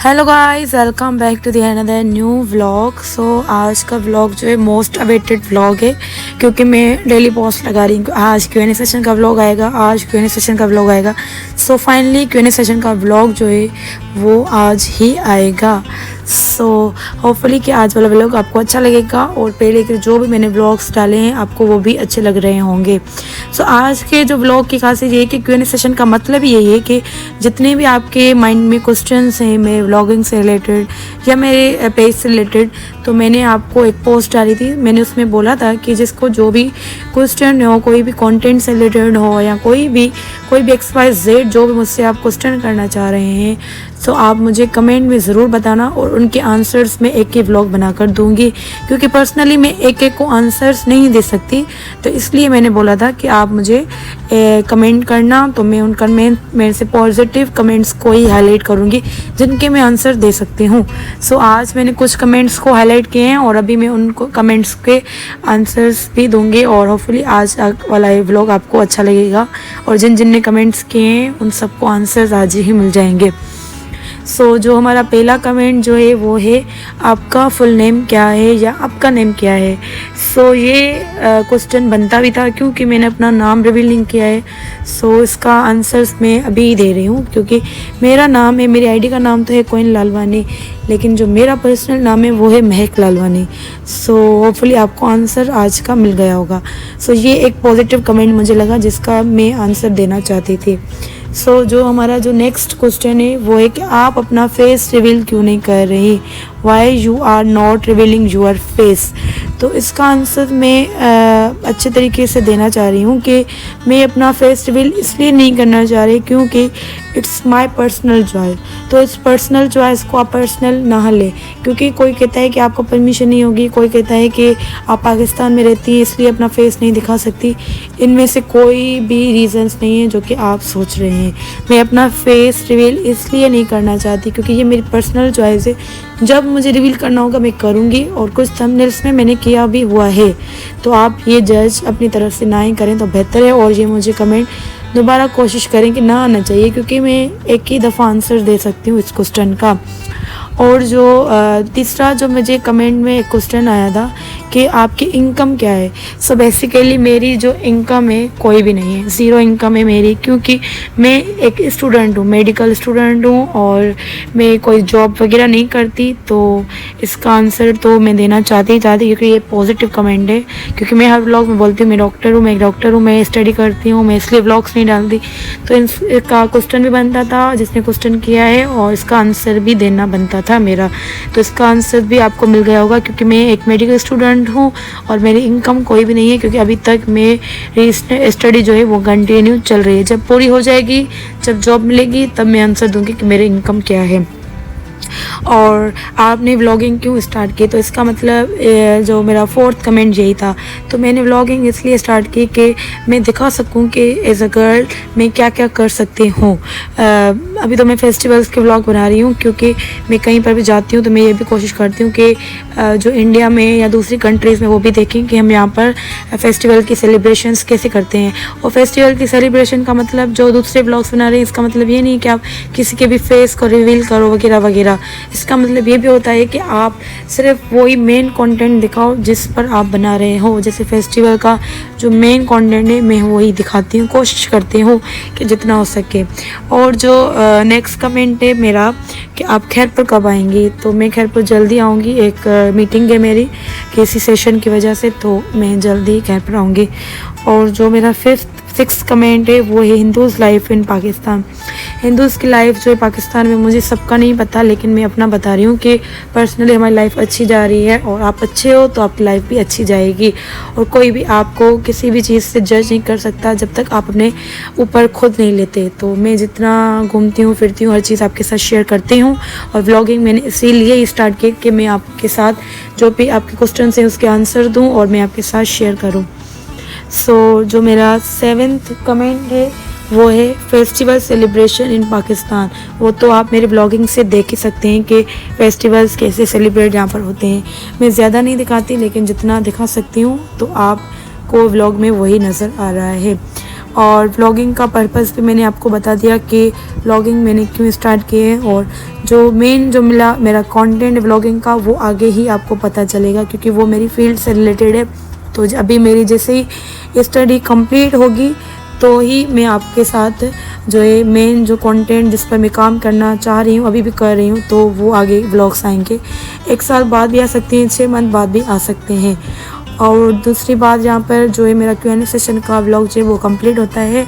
Hello guys, welcome back to the another new vlog. आज का vlog जो है मोस्ट अवेटेड व्लॉग है, क्योंकि मैं डेली पोस्ट लगा रही हूँ। आज Q&A सेशन का व्लॉग आएगा, आज Q&A सेशन का व्लॉग आएगा। फाइनली Q&A सेशन का व्लॉग जो है वो आज ही आएगा। होपफुली कि आज वाला व्लॉग आपको अच्छा लगेगा और पहले के जो भी मैंने व्लॉग्स डाले हैं आपको वो भी अच्छे लग रहे होंगे। आज के जो व्लॉग की खासियत ये है कि Q&A सेशन का मतलब यही है कि जितने भी आपके माइंड में क्वेश्चंस हैं मेरे व्लॉगिंग से रिलेटेड या मेरे पेज से रिलेटेड, तो मैंने आपको एक पोस्ट डाली थी। मैंने उसमें बोला था कि जिसको जो भी क्वेश्चन हो, कोई भी कंटेंट से रिलेटेड हो या कोई भी XYZ जो भी मुझसे आप क्वेश्चन करना चाह रहे हैं, तो आप मुझे कमेंट में ज़रूर बताना और उनके आंसर्स मैं एक ही व्लॉग बनाकर दूंगी, क्योंकि पर्सनली मैं एक को आंसर्स नहीं दे सकती। तो इसलिए मैंने बोला था कि आप मुझे कमेंट करना, तो मैं उन कमेंट में से पॉजिटिव कमेंट्स को ही हाईलाइट करूंगी जिनके मैं आंसर दे सकती हूँ। आज मैंने कुछ कमेंट्स को हाईलाइट किए हैं और अभी मैं उनको कमेंट्स के आंसर्स भी दूंगी और होपफुली आज वाला ये व्लॉग आपको अच्छा लगेगा और जिन जिन ने कमेंट्स किए हैं उन सबको आंसर्स आज ही मिल जाएंगे। जो हमारा पहला कमेंट जो है वो है, आपका फुल नेम क्या है या आपका नेम क्या है। ये क्वेश्चन बनता भी था क्योंकि मैंने अपना नाम रिवील नहीं किया है। इसका आंसर्स मैं अभी दे रही हूँ, क्योंकि मेरा नाम है, मेरी आईडी का नाम तो है कोइन लालवानी, लेकिन जो मेरा पर्सनल नाम है वो है महक लालवानी। होपफुली आपको आंसर आज का मिल गया होगा। ये एक पॉजिटिव कमेंट मुझे लगा जिसका मैं आंसर देना चाहती थी। जो हमारा जो नेक्स्ट क्वेश्चन है वो है कि आप अपना फेस रिवील क्यों नहीं कर रही, why you are not revealing your face. इसका आंसर मैं अच्छे तरीके से देना चाह रही हूँ कि मैं अपना फेस रिवील इसलिए नहीं करना चाह रही क्योंकि इट्स माय पर्सनल चॉइस। इस पर्सनल चॉइस को आप पर्सनल ना लें, क्योंकि कोई कहता है कि आपको परमिशन नहीं होगी, कोई कहता है कि आप पाकिस्तान में रहती हैं इसलिए अपना फेस नहीं दिखा सकती। इनमें से कोई भी रीज़न्स नहीं है जो कि आप सोच रहे हैं। मैं अपना फेस रिवील इसलिए नहीं करना चाहती क्योंकि ये मेरी पर्सनल चॉइस है। जब मुझे रिवील करना होगा मैं करूँगी और कुछ थंबनेल्स में मैंने किया भी हुआ है। आप ये जज अपनी तरफ से ना ही करें तो बेहतर है, और ये मुझे कमेंट दोबारा कोशिश करें कि ना आना चाहिए, क्योंकि मैं एक ही दफ़ा आंसर दे सकती हूँ इस क्वेश्चन का। और तीसरा जो मुझे कमेंट में एक क्वेश्चन आया था कि आपकी इनकम क्या है। बेसिकली मेरी जो इनकम है कोई भी नहीं है, ज़ीरो इनकम है मेरी, क्योंकि मैं एक स्टूडेंट हूँ, मेडिकल स्टूडेंट हूँ और मैं कोई जॉब वगैरह नहीं करती। इसका आंसर तो मैं देना चाहती क्योंकि ये पॉजिटिव कमेंट है, क्योंकि मैं हर व्लॉग में बोलती हूँ मैं डॉक्टर हूँ, मैं स्टडी करती हूँ, मैं इसलिए व्लॉग्स नहीं डालती। इसका क्वेश्चन भी बनता था जिसने क्वेश्चन किया है और इसका आंसर भी देना बनता था मेरा। इसका आंसर भी आपको मिल गया होगा, क्योंकि मैं एक मेडिकल स्टूडेंट हूँ और मेरी इनकम कोई भी नहीं है, क्योंकि अभी तक मेरी स्टडी जो है वो कंटिन्यू चल रही है। जब पूरी हो जाएगी, जब जॉब मिलेगी, तब मैं आंसर दूंगी कि मेरी इनकम क्या है। और आपने व्लॉगिंग क्यों स्टार्ट की, तो इसका मतलब जो मेरा फोर्थ कमेंट यही था। मैंने व्लॉगिंग इसलिए स्टार्ट की कि मैं दिखा सकूं कि एज अ गर्ल मैं क्या क्या कर सकती हूँ। अभी तो मैं फेस्टिवल्स के व्लॉग बना रही हूँ, क्योंकि मैं कहीं पर भी जाती हूँ तो मैं ये भी कोशिश करती हूँ कि जो इंडिया में या दूसरी कंट्रीज़ में वो भी देखें कि हम यहाँ पर फेस्टिवल की सेलिब्रेशंस कैसे करते हैं। और फेस्टिवल की सेलिब्रेशन का मतलब जो दूसरे व्लॉग्स बना रहे हैं, इसका मतलब ये नहीं कि आप किसी के भी फेस को रिवील करो वगैरह वगैरह। इसका मतलब ये भी होता है कि आप सिर्फ वही मेन कंटेंट दिखाओ जिस पर आप बना रहे हो। जैसे फेस्टिवल का जो मेन कंटेंट है मैं वही दिखाती हूँ, कोशिश करती हूँ कि जितना हो सके। और जो नेक्स्ट कमेंट है मेरा कि आप खैरपुर कब आएंगी, तो मैं खैरपुर जल्दी आऊँगी। एक मीटिंग है मेरी किसी सेशन की वजह से, तो मैं जल्दी खैरपुर आऊँगी। और जो मेरा सिक्स कमेंट है वो है, Hindus life in Pakistan. Hindus की लाइफ जो है पाकिस्तान में, मुझे सबका नहीं पता, लेकिन मैं अपना बता रही हूँ कि पर्सनली हमारी लाइफ अच्छी जा रही है और आप अच्छे हो तो आपकी लाइफ भी अच्छी जाएगी। और कोई भी आपको किसी भी चीज़ से जज नहीं कर सकता जब तक आप अपने ऊपर खुद नहीं लेते। मैं जितना घूमती हूँ फिरती हूँ हर चीज़ आपके साथ शेयर करती हूँ, और व्लॉगिंग मैंने इसीलिए स्टार्ट की कि मैं आपके साथ जो भी आपके क्वेश्चन हैं उसके आंसर दूँ और मैं आपके साथ शेयर करूँ। जो मेरा 7th कमेंट है वो है, फेस्टिवल सेलिब्रेशन इन पाकिस्तान। वो तो आप मेरे ब्लॉगिंग से देख ही सकते हैं कि फेस्टिवल्स कैसे सेलिब्रेट यहाँ पर होते हैं। मैं ज़्यादा नहीं दिखाती, लेकिन जितना दिखा सकती हूँ तो आपको व्लॉग में वही नज़र आ रहा है। और व्लॉगिंग का पर्पस भी मैंने आपको बता दिया कि व्लॉगिंग मैंने क्यों स्टार्ट की है, और जो मेन जो मिला मेरा कंटेंट व्लॉगिंग का वो आगे ही आपको पता चलेगा, क्योंकि वो मेरी फील्ड से रिलेटेड है। तो अभी मेरी जैसे ही स्टडी कंप्लीट होगी तो ही मैं आपके साथ जो है मेन जो कंटेंट जिस पर मैं काम करना चाह रही हूँ, अभी भी कर रही हूँ, तो वो आगे व्लॉग्स आएंगे। 1 साल बाद भी आ सकते हैं, 6 मंथ बाद भी आ सकते हैं। और दूसरी बात, यहाँ पर जो है मेरा Q&A सेशन का व्लॉग जो है वो कंप्लीट होता है।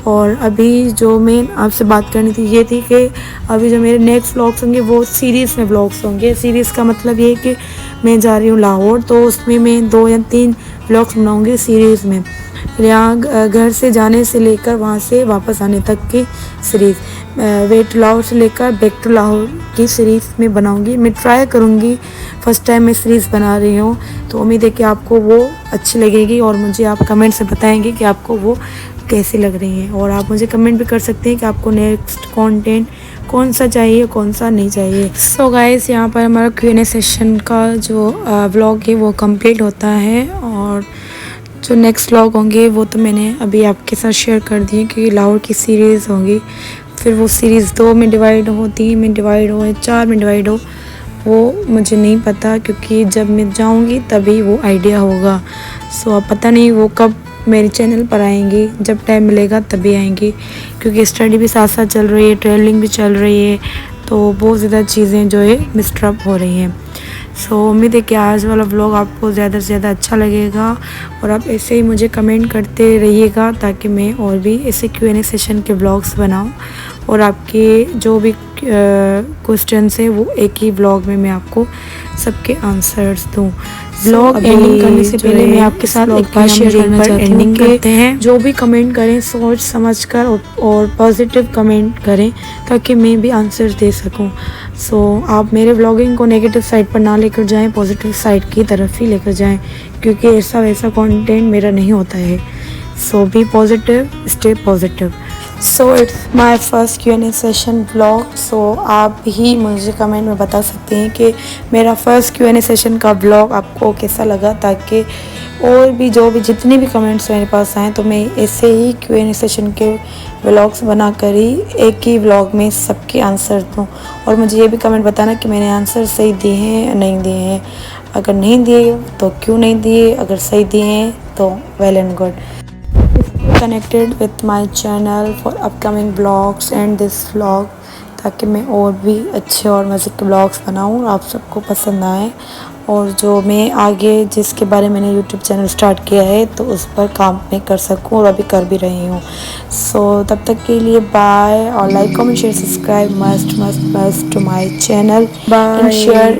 और अभी जो मैं आपसे बात करनी थी ये थी कि अभी जो मेरे नेक्स्ट व्लॉग्स होंगे वो सीरीज़ में व्लॉग्स होंगे। सीरीज़ का मतलब ये है कि मैं जा रही हूँ लाहौर, तो उसमें मैं 2 या 3 व्लॉग्स बनाऊँगी सीरीज़ में। यहाँ घर से जाने से लेकर वहाँ से वापस आने तक की सीरीज़, वे टू लाहौर से लेकर बैक टू लाहौर की सीरीज़ में बनाऊँगी। मैं ट्राई करूँगी, फ़र्स्ट टाइम मैं सीरीज़ बना रही हूँ, तो उम्मीद है कि आपको वो अच्छी लगेगी और मुझे आप कमेंट से बताएंगे कि आपको वो कैसी लग रही है। और आप मुझे कमेंट भी कर सकते हैं कि आपको नेक्स्ट कंटेंट कौन सा चाहिए, कौन सा नहीं चाहिए। सो गाइस, यहाँ पर हमारा Q&A सेशन का जो व्लॉग है वो कंप्लीट होता है। और जो नेक्स्ट व्लॉग होंगे वो तो मैंने अभी आपके साथ शेयर कर दिए कि लाहौर की सीरीज़ होंगी। फिर वो सीरीज़ 2 में डिवाइड हो, 3 में डिवाइड हो या 4 में डिवाइड हो, वो मुझे नहीं पता, क्योंकि जब मैं जाऊंगी तभी वो आइडिया होगा। सो अब पता नहीं वो कब मेरे चैनल पर आएंगी, जब टाइम मिलेगा तभी आएंगी, क्योंकि स्टडी भी साथ साथ चल रही है, ट्रेवलिंग भी चल रही है, तो बहुत ज़्यादा चीज़ें जो है मिस्टअप हो रही हैं। सो उम्मीद है कि आज वाला व्लॉग आपको ज़्यादा से ज़्यादा अच्छा लगेगा, और आप ऐसे ही मुझे कमेंट करते रहिएगा ताकि मैं और भी ऐसे Q&A सेशन के व्लॉग्स बनाऊं, और आपके जो भी क्वेश्चंस है वो एक ही व्लॉग में मैं आपको सबके आंसर्स दूं। व्लॉग एंडिंग करने से पहले मैं आपके साथ एक बात शेयर करना चाहती हूँ कि जो भी कमेंट करें सोच समझ कर और पॉजिटिव कमेंट करें, ताकि मैं भी आंसर दे सकूं। सो आप मेरे व्लॉगिंग को नेगेटिव साइड पर ना लेकर जाएं, पॉजिटिव साइड की तरफ ही लेकर जाएं, क्योंकि ऐसा वैसा कंटेंट मेरा नहीं होता है। So be positive, stay positive. So it's my first Q&A session vlog. So आप ही मुझे कमेंट में बता सकते हैं कि मेरा फर्स्ट Q&A सेशन का व्लॉग आपको कैसा लगा, ताकि और भी जो भी जितने भी कमेंट्स मेरे पास आए तो मैं ऐसे ही Q&A सेशन के व्लॉग्स बना कर ही एक ही व्लॉग में सबके आंसर दूँ। और मुझे ये भी कमेंट बताना कि मैंने आंसर सही दिए हैं या नहीं दिए हैं। अगर नहीं दिए तो क्यों नहीं दिए, अगर सही दिए हैं तो well and good. Connected with my channel for upcoming blogs and this vlog, ताकि मैं और भी अच्छे और मज़े के ब्लॉग्स बनाऊँ और आप सबको पसंद आए। और जो मैं आगे जिसके बारे में मैंने यूट्यूब चैनल स्टार्ट किया है तो उस पर काम मैं कर सकूँ, और अभी कर भी रही हूँ। सो तब तक के लिए बाय, और like comment share subscribe must to my channel, bye, share